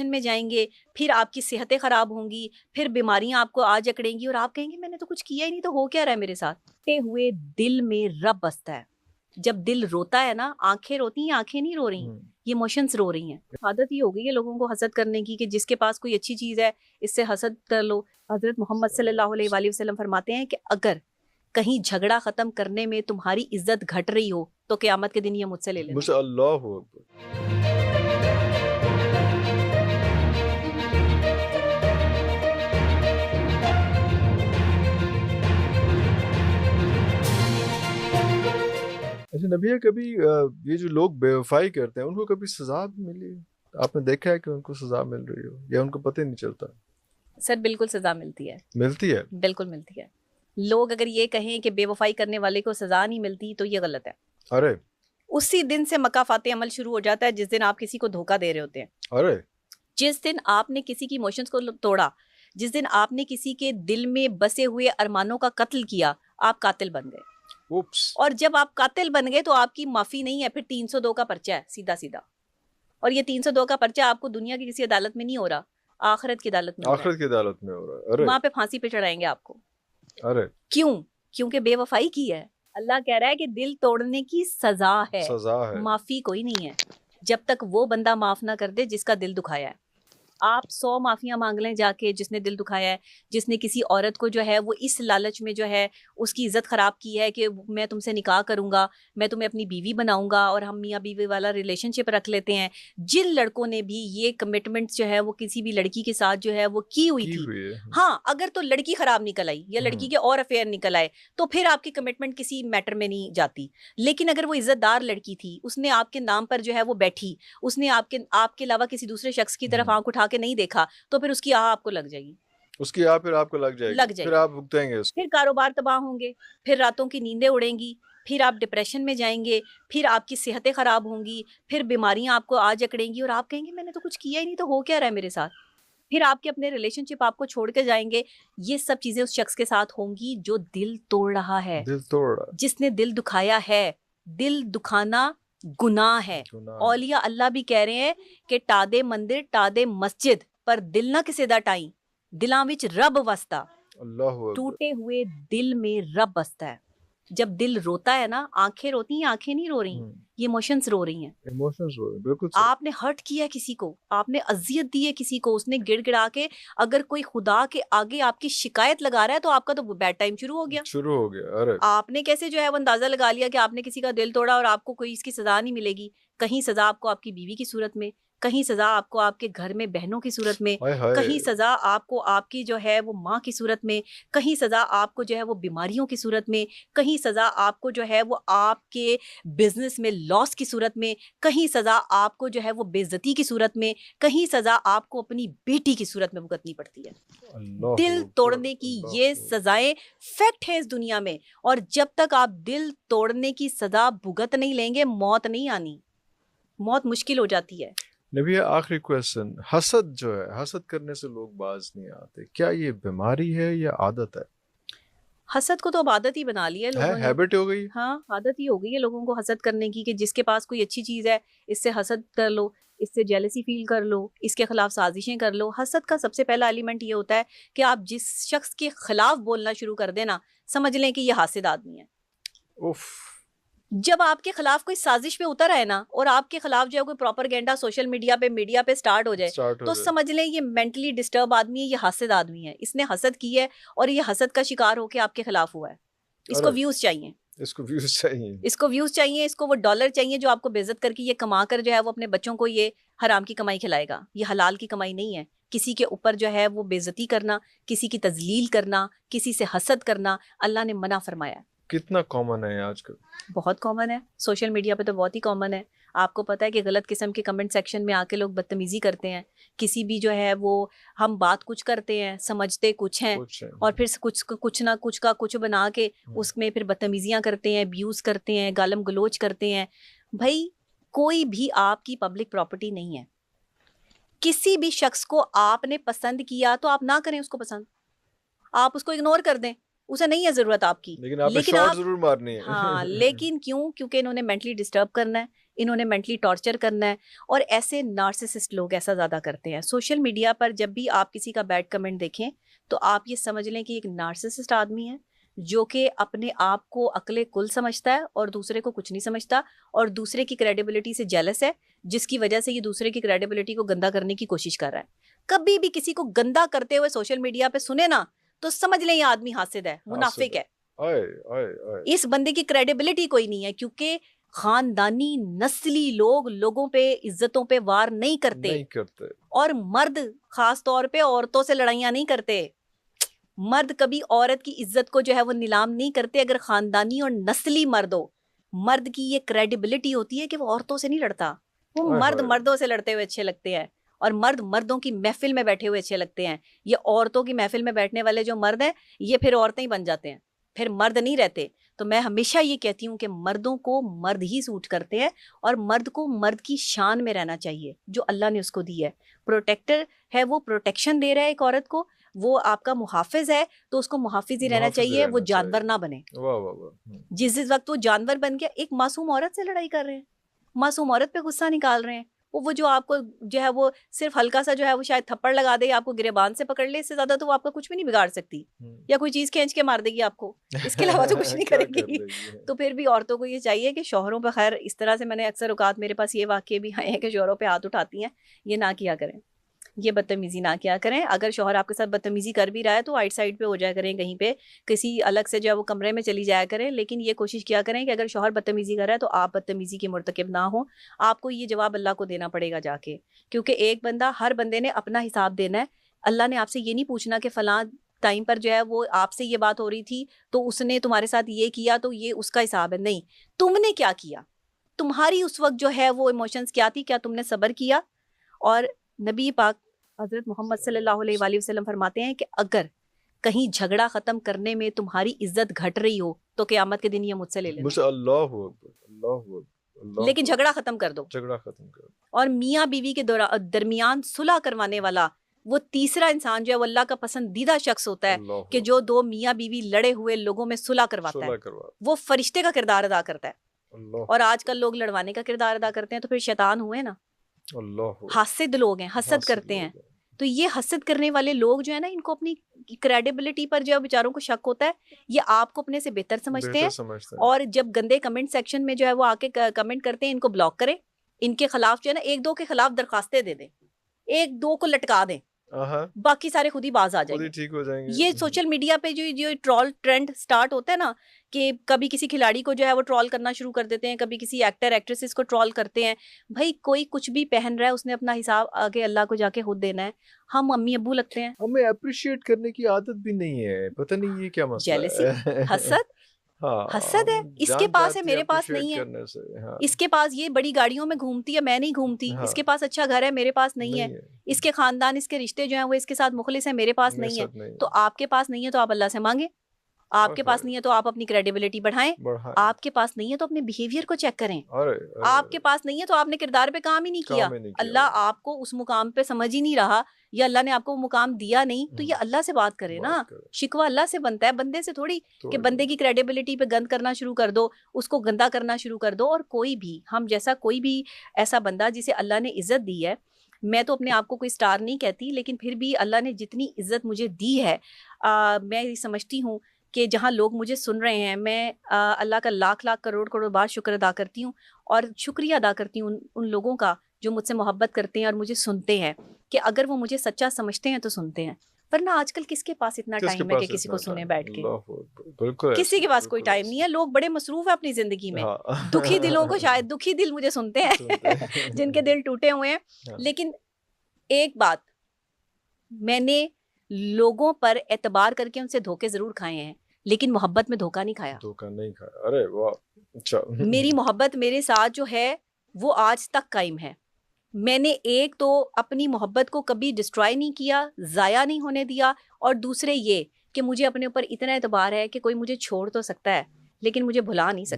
میں جائیں گے، پھر آپ کی صحتیں خراب ہوں گی، پھر بیماریاں آپ کو آ جکڑیں گی اور آپ کہیں گے میں نے تو کچھ کیا ہی نہیں، تو ہو کیا رہا ہے میرے ساتھ. ٹوٹے ہوئے دل میں رب بستا ہے. جب دل روتا ہے نا، آنکھیں روتی ہیں، آنکھیں نہیں رو رہی ہیں، یہ ایموشنز رو رہی ہیں. عادت ہی ہو گئی ہے لوگوں کو حسد کرنے کی کہ جس کے پاس کوئی اچھی چیز ہے اس سے حسد کر لو. حضرت محمد صلی اللہ علیہ وآلہ وسلم فرماتے ہیں کہ اگر کہیں جھگڑا ختم کرنے میں تمہاری عزت گھٹ رہی ہو تو قیامت کے دن یہ مجھ سے لے لینا. مجھے اللہ اکبر. اچھا نبیہ، کبھی یہ جو لوگ بے وفائی کرتے ہیں ان کو کبھی سزا بھی ملی ہے؟ آپ نے دیکھا ہے کہ ان کو سزا مل رہی ہو یا ان کو پتہ ہی نہیں چلتا؟ سر بالکل سزا ملتی ہے. ملتی ہے؟ بالکل ملتی ہے. لوگ اگر یہ کہیں کہ بے وفائی کرنے والے کو سزا نہیں ملتی تو یہ غلط ہے. ارے اسی دن سے مکافات عمل شروع ہو جاتا ہے جس دن آپ کسی کو دھوکہ دے رہے ہوتے ہیں. ارے جس دن آپ نے کسی کی ایموشنز کو توڑا، جس دن آپ نے کسی کے دل میں بسے ہوئے ارمانوں کا قتل کیا، آپ قاتل بن گئے. اوپس. اور جب آپ قاتل بن گئے تو آپ کی معافی نہیں ہے، پھر 302 کا پرچہ ہے سیدھا سیدھا. اور یہ 302 کا پرچہ آپ کو دنیا کی کسی عدالت میں نہیں ہو رہا، آخرت کی عدالت میں ہو رہا آخرت کی عدالت میں ہو رہا ہے. ارے وہاں پہ پھانسی پہ چڑھائیں گے آپ کو. ارے کیوں؟ کیونکہ بے وفائی کی ہے. اللہ کہہ رہا ہے کہ دل توڑنے کی سزا ہے، سزا ہے. معافی کوئی نہیں ہے جب تک وہ بندہ معاف نہ کر دے جس کا دل دکھایا ہے. آپ 100 معافیاں مانگ لیں جا کے جس نے دل دکھایا ہے، جس نے کسی عورت کو جو ہے وہ اس لالچ میں جو ہے اس کی عزت خراب کی ہے کہ میں تم سے نکاح کروں گا، میں تمہیں اپنی بیوی بناؤں گا اور ہم میاں بیوی والا ریلیشن شپ رکھ لیتے ہیں. جن لڑکوں نے بھی یہ کمٹمنٹ جو ہے وہ کسی بھی لڑکی کے ساتھ جو ہے وہ کی ہوئی تھی، ہے. ہاں اگر تو لڑکی خراب نکل آئی یا لڑکی کے اور افیئر نکل آئے تو پھر آپ کی کمٹمنٹ کسی میٹر میں نہیں جاتی. لیکن اگر وہ عزت دار لڑکی تھی، اس نے آپ کے نام پر جو ہے وہ بیٹھی، اس نے آپ کے علاوہ کسی دوسرے شخص کی طرف آنکھ اٹھا کے نہیں دیکھا، تو پھر اس کی آہ آپ کو لگ جائے گی. اس کی پھر آپ کو لگ جائے گی، پھر آپ بھگتیں گے اس کو. پھر کاروبار تباہ ہوں گے، پھر راتوں کی نیندیں اڑیں گی، پھر آپ ڈپریشن میں جائیں گے، پھر آپ کی صحتیں خراب ہوں گی، پھر بیماریاں آپ کو آ جکڑیں گی اور آپ کہیں گے میں نے تو کچھ کیا ہی نہیں، تو ہو کیا رہا ہے میرے ساتھ. پھر آپ کے اپنے ریلیشن شپ آپ کو چھوڑ کے جائیں گے. یہ سب چیزیں اس شخص کے ساتھ ہوں گی جو دل توڑ رہا ہے، دل توڑا. جس نے دل دکھایا ہے. دل دکھانا گناہ ہے. اولیاء اللہ بھی کہہ رہے ہیں کہ ٹادے مندر ٹادے مسجد پر دل نہ کسے دا ٹائیں، دلاں وچ رب وستا. اللہ اکبر. ٹوٹے ہوئے دل میں رب بستا ہے. جب دل روتا ہے نا، آنکھیں روتی ہیں، آنکھیں نہیں رو رہی ہیں، یہ ایموشنز رو رہی ہیں. ایموشنز ہو رہے ہیں. بالکل صحیح. آپ نے ہرٹ کیا ہے کسی کو، آپ نے اذیت دی ہے کسی کو، اس نے گڑ گڑا کے اگر کوئی خدا کے آگے آپ کی شکایت لگا رہا ہے تو آپ کا تو بیڈ ٹائم شروع ہو گیا. شروع ہو گیا. ارے آپ نے کیسے جو ہے وہ اندازہ لگا لیا کہ آپ نے کسی کا دل توڑا اور آپ کو کوئی اس کی سزا نہیں ملے گی. کہیں سزا آپ کو آپ کی بیوی کی صورت میں، کہیں سزا آپ کو آپ کے گھر میں بہنوں کی صورت میں، ہائے ہائے. کہیں سزا آپ کو آپ کی جو ہے وہ ماں کی صورت میں، کہیں سزا آپ کو جو ہے وہ بیماریوں کی صورت میں، کہیں سزا آپ کو جو ہے وہ آپ کے بزنس میں لاس کی صورت میں، کہیں سزا آپ کو جو ہے وہ بے عزتی کی صورت میں، کہیں سزا آپ کو اپنی بیٹی کی صورت میں بھگتنی پڑتی ہے. اللہ دل اکبر. توڑنے کی یہ سزائیں فیکٹ ہے اس دنیا میں، اور جب تک آپ دل توڑنے کی سزا بھگت نہیں لیں گے موت نہیں آنی. موت مشکل ہو جاتی ہے. نبی آخری کویسچن، حسد جو ہے، حسد کرنے سے لوگ باز نہیں آتے، کیا یہ بیماری ہے یا عادت ہے؟ حسد کو تو اب عادت ہی بنا لی ہے لوگوں نے. ہیبٹ ہو گئی. ہاں عادت ہی ہو گئی ہے لوگوں کو حسد کرنے کی کہ جس کے پاس کوئی اچھی چیز ہے اس سے حسد کر لو، اس سے جیلسی فیل کر لو، اس کے خلاف سازشیں کر لو. حسد کا سب سے پہلا ایلیمنٹ یہ ہوتا ہے کہ آپ جس شخص کے خلاف بولنا شروع کر دیں نا، سمجھ لیں کہ یہ حاسد آدمی ہے. اوف. جب آپ کے خلاف کوئی سازش پہ اتر آئے نا اور آپ کے خلاف جو ہے کوئی پروپرگینڈا سوشل میڈیا پہ سٹارٹ ہو جائے تو سمجھ لیں یہ مینٹلی ڈسٹرب آدمی ہے، یہ حاسد آدمی ہے، اس نے حسد کی ہے اور یہ حسد کا شکار ہو کے آپ کے خلاف ہوا ہے. اس کو ویوز چاہیے، اس کو ویوز چاہیے، اس کو ویوز چاہیے، اس کو وہ ڈالر چاہیے جو آپ کو بے عزت کر کے یہ کما کر جو ہے وہ اپنے بچوں کو یہ حرام کی کمائی کھلائے گا. یہ حلال کی کمائی نہیں ہے. کسی کے اوپر جو ہے وہ بے عزتی کرنا، کسی کی تذلیل کرنا، کسی سے حسد کرنا اللہ نے منع فرمایا. کتنا کامن ہے آج کل؟ بہت کامن ہے، سوشل میڈیا پہ تو بہت ہی کامن ہے. آپ کو پتہ ہے کہ غلط قسم کے کمنٹ سیکشن میں آ کے لوگ بدتمیزی کرتے ہیں. کسی بھی جو ہے وہ ہم بات کچھ کرتے ہیں، سمجھتے کچھ ہیں، اور پھر کچھ نہ کچھ کا کچھ بنا کے اس میں پھر بدتمیزیاں کرتے ہیں، ابیوز کرتے ہیں، گالم گلوچ کرتے ہیں. بھائی کوئی بھی آپ کی پبلک پراپرٹی نہیں ہے. کسی بھی شخص کو آپ نے پسند کیا تو آپ نہ کریں اس کو پسند، آپ اس کو اگنور کر دیں، اسے نہیں ہے ضرورت آپ کی. لیکن آپ نے شارٹ ضرور مارنی ہے. ہاں لیکن کیوں؟ کیونکہ انہوں نے مینٹلی ڈسٹرب کرنا ہے، انہوں نے مینٹلی ٹارچر کرنا ہے. اور ایسے نارسسسٹ لوگ ایسا زیادہ کرتے ہیں. سوشل میڈیا پر جب بھی آپ کسی کا بیڈ کمنٹ دیکھیں تو آپ یہ سمجھ لیں کہ ایک نارسسسٹ آدمی ہے جو کہ اپنے آپ کو عقل کل سمجھتا ہے اور دوسرے کو کچھ نہیں سمجھتا, اور دوسرے کی کریڈیبلٹی سے جیلس ہے, جس کی وجہ سے یہ دوسرے کی کریڈیبلٹی کو گندا کرنے کی کوشش کر رہا ہے. کبھی بھی کسی کو گندا کرتے ہوئے سوشل میڈیا پہ سنے نا تو سمجھ لیں یہ آدمی حاسد ہے, منافق ہے. اس بندے کی کریڈیبلٹی کوئی نہیں ہے, کیونکہ خاندانی نسلی لوگ لوگوں پہ عزتوں پہ وار نہیں کرتے, اور مرد خاص طور پہ عورتوں سے لڑائیاں نہیں کرتے. مرد کبھی عورت کی عزت کو جو ہے وہ نیلام نہیں کرتے اگر خاندانی اور نسلی مرد ہو. مرد کی یہ کریڈیبلٹی ہوتی ہے کہ وہ عورتوں سے نہیں لڑتا, وہ مرد مردوں سے لڑتے ہوئے اچھے لگتے ہیں, اور مرد مردوں کی محفل میں بیٹھے ہوئے اچھے لگتے ہیں. یہ عورتوں کی محفل میں بیٹھنے والے جو مرد ہیں یہ پھر عورتیں ہی بن جاتے ہیں, پھر مرد نہیں رہتے. تو میں ہمیشہ یہ کہتی ہوں کہ مردوں کو مرد ہی سوٹ کرتے ہیں, اور مرد کو مرد کی شان میں رہنا چاہیے جو اللہ نے اس کو دی ہے. پروٹیکٹر ہے, وہ پروٹیکشن دے رہا ہے ایک عورت کو, وہ آپ کا محافظ ہے تو اس کو محافظ ہی رہنا چاہیے, وہ جانور نہ بنے. جس وقت وہ جانور بن گیا, ایک معصوم عورت سے لڑائی کر رہے ہیں, معصوم عورت پہ غصہ نکال رہے ہیں, وہ جو آپ کو جو ہے وہ صرف ہلکا سا جو ہے وہ شاید تھپڑ لگا دے, آپ کو گریبان سے پکڑ لے, اس سے زیادہ تو وہ آپ کا کچھ بھی نہیں بگاڑ سکتی, یا کوئی چیز کھینچ کے مار دے گی آپ کو, اس کے علاوہ تو کچھ نہیں کرے گی. تو پھر بھی عورتوں کو یہ چاہیے کہ شوہروں پہ, خیر اس طرح سے میں نے اکثر اوقات میرے پاس یہ واقعے بھی آئے ہیں کہ شوہروں پہ ہاتھ اٹھاتی ہیں, یہ نہ کیا کریں, یہ بدتمیزی نہ کیا کریں. اگر شوہر آپ کے ساتھ بدتمیزی کر بھی رہا ہے تو آؤٹ سائڈ پہ ہو جایا کریں, کہیں پہ کسی الگ سے جو ہے وہ کمرے میں چلی جایا کریں, لیکن یہ کوشش کیا کریں کہ اگر شوہر بدتمیزی کر رہا ہے تو آپ بدتمیزی کے مرتکب نہ ہوں. آپ کو یہ جواب اللہ کو دینا پڑے گا جا کے, کیونکہ ایک بندہ, ہر بندے نے اپنا حساب دینا ہے. اللہ نے آپ سے یہ نہیں پوچھنا کہ فلاں ٹائم پر جو ہے وہ آپ سے یہ بات ہو رہی تھی تو اس نے تمہارے ساتھ یہ کیا تو یہ اس کا حساب ہے. نہیں, تم نے کیا کیا, تمہاری اس وقت جو ہے وہ ایموشنز کیا تھی, کیا تم نے صبر کیا. اور نبی پاک حضرت محمد صلی اللہ علیہ وآلہ وسلم فرماتے ہیں کہ اگر کہیں جھگڑا ختم کرنے میں تمہاری عزت گھٹ رہی ہو تو قیامت کے دن یہ مجھ سے لے لینا, لیکن جھگڑا ختم کر دو. اور میاں بیوی کے درمیان صلح کروانے والا وہ تیسرا انسان جو ہے وہ اللہ کا پسندیدہ شخص ہوتا ہے, کہ جو دو میاں بیوی لڑے ہوئے لوگوں میں صلح کرواتا ہے, وہ فرشتے کا کردار ادا کرتا ہے. اور آج کل لوگ لڑوانے کا کردار ادا کرتے ہیں, تو پھر شیطان ہوئے نا, حاسد لوگ ہیں, حسد کرتے ہیں. تو یہ حسد کرنے والے لوگ جو ہے نا, ان کو اپنی کریڈیبلٹی پر جو ہے بیچاروں کو شک ہوتا ہے, یہ آپ کو اپنے سے بہتر سمجھتے ہیں. اور جب گندے کمنٹ سیکشن میں جو ہے وہ آ کے کمنٹ کرتے ہیں, ان کو بلاک کریں, ان کے خلاف جو ہے نا ایک دو کے خلاف درخواستیں دے دیں, ایک دو کو لٹکا دیں, باقی سارے خود ہی باز آ جائیں گے, ٹھیک ہو جائیں گے. یہ سوشل میڈیا پہ جو ٹرول ٹرینڈ سٹارٹ ہوتا ہے نا, کہ کبھی کسی کھلاڑی کو جو ہے وہ ٹرول کرنا شروع کر دیتے ہیں, کبھی کسی ایکٹر ایکٹریسز کو ٹرول کرتے ہیں. بھائی کوئی کچھ بھی پہن رہا ہے, اس نے اپنا حساب آگے اللہ کو جا کے خود دینا ہے. ہم امی ابو لگتے ہیں, ہمیں اپریشیٹ کرنے کی عادت بھی نہیں ہے, پتہ نہیں یہ کیا مسئلہ ہے. جیلسی, حسد, حسد ہے. اس کے پاس ہے, میرے پاس نہیں ہے. اس کے پاس یہ بڑی گاڑیوں میں گھومتی ہے, میں نہیں گھومتی. اس کے پاس اچھا گھر ہے, میرے پاس نہیں ہے. اس کے خاندان, اس کے رشتے جو ہیں وہ اس کے ساتھ مخلص ہیں, میرے پاس نہیں ہے. تو آپ کے پاس نہیں ہے تو آپ اللہ سے مانگیں, آپ کے پاس نہیں ہے تو آپ اپنی کریڈیبلٹی بڑھائیں, آپ کے پاس نہیں ہے تو اپنے بیہیویئر کو چیک کریں, آپ کے پاس نہیں ہے تو آپ نے کردار پہ کام ہی نہیں کیا. اللہ آپ کو اس مقام پہ سمجھ ہی نہیں رہا, یا اللہ نے آپ کو وہ مقام دیا نہیں, تو یہ اللہ سے بات کرے نا. شکوہ اللہ سے بنتا ہے, بندے سے تھوڑی کہ بندے کی کریڈیبلٹی پہ گند کرنا شروع کر دو, اس کو گندا کرنا شروع کر دو. اور کوئی بھی, ہم جیسا کوئی بھی ایسا بندہ جسے اللہ نے عزت دی ہے, میں تو اپنے آپ کو کوئی سٹار نہیں کہتی, لیکن پھر بھی اللہ نے جتنی عزت مجھے دی ہے, میں یہ سمجھتی ہوں کہ جہاں لوگ مجھے سن رہے ہیں, میں اللہ کا لاکھ لاکھ کروڑ بار شکر ادا کرتی ہوں, اور شکریہ ادا کرتی ہوں ان لوگوں کا جو مجھ سے محبت کرتے ہیں اور مجھے سنتے ہیں, کہ اگر وہ مجھے سچا سمجھتے ہیں تو سنتے ہیں. ورنہ آج کل کس کے پاس اتنا ٹائم ہے کہ کسی کو سنے بیٹھ کے, کسی کے پاس کوئی ٹائم نہیں ہے. لوگ بڑے مصروف ہیں اپنی زندگی میں, دکھی دلوں کو, شاید دکھی دل مجھے سنتے ہیں جن کے دل ٹوٹے ہوئے ہیں. لیکن ایک بات, میں نے لوگوں پر اعتبار کر کے ان سے دھوکے ضرور کھائے ہیں, لیکن محبت میں دھوکا نہیں کھایا. ارے واہ, اچھا. میری محبت میرے ساتھ جو ہے وہ آج تک قائم ہے. میں نے ایک تو اپنی محبت کو کبھی ڈسٹرائے نہیں کیا, ضائع نہیں ہونے دیا, اور دوسرے یہ کہ مجھے اپنے اوپر اتنا اعتبار ہے کہ کوئی مجھے چھوڑ تو سکتا ہے لیکن مجھے بھلا نہیں سکتا.